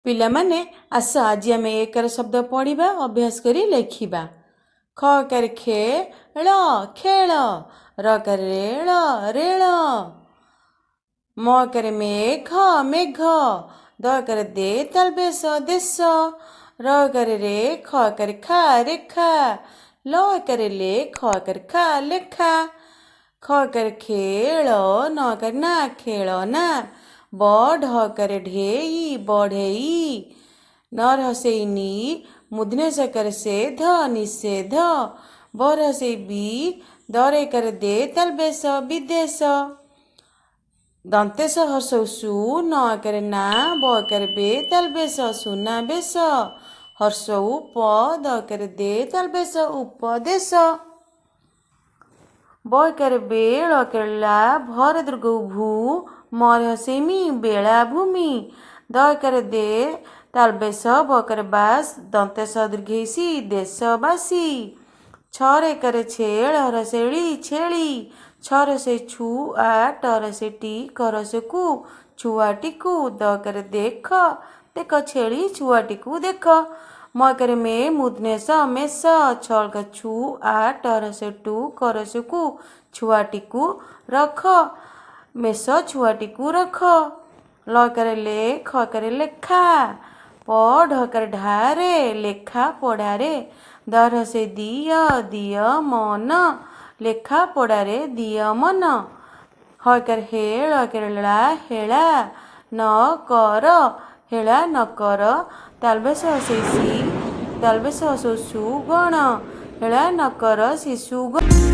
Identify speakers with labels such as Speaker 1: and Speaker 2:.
Speaker 1: ପିଲାମାନେ ଆସ ଆଜି ଆମେ ଏକର ଶବ୍ଦ ପଢ଼ିବା ଅଭ୍ୟାସ କରି ଲେଖିବା। ଖ କରେ ଖେଳ ଖେଳ, ର କରେ ରେଳ ରେଳ, ମ କରେ ମେଘ ମେଘ, ଦ କରେ ଦେ ତାଲ ବେଶ ଦେଶ, ର କରେ ରେ ଖ କରେ ଖା ରେଖା, ଲ କରେ ଲେ ଖ କରେ ଖା ଲେଖା, ଖ କରେ ଖେଳ ନ କରେ ନା ଖେଳନା, ବ ଢ करे ढेई बढ़ेई, न हसेई नी मूर्धन्य ष करे सेध निषेध, ब हसेई बी दरे करे दे तल बेस विदेश, दंतेश हर्षौ सु न करे ना, ब करे बे तल बेस सुना बेस, हर्षौ प द करे दे तल बेस उपदेश, ब करे बेल करे ला, भर दुर्ग भू, मर हसेमी बेला भूमि, द करे दे ताल बेस ब करे बास, दंतेश दीर्घेसी देशवासी, छरे करे छेल हरसेली छेली, छर से छु आ टर से टी कर से कु छुआटी को, द करे देख देख छेली छुआटी को देख, म करे मे मूर्धन्य ष मेष, छल का छु आ टर से टू कर से कु छुआटी को रख, मेष छुआटी को रख, ल करे ले ख करे लेखा, प ढ करे ढारे लेखा पढ़ारे, दर से दिय दिय मन, लेखा पढ़ारे दिय मन, ह करे हेळ करे ला हेळा, न कर हेळा न कर, तालबेस हसेसी तालबेस हसौ सु गण, हेळा न कर शिशु गण।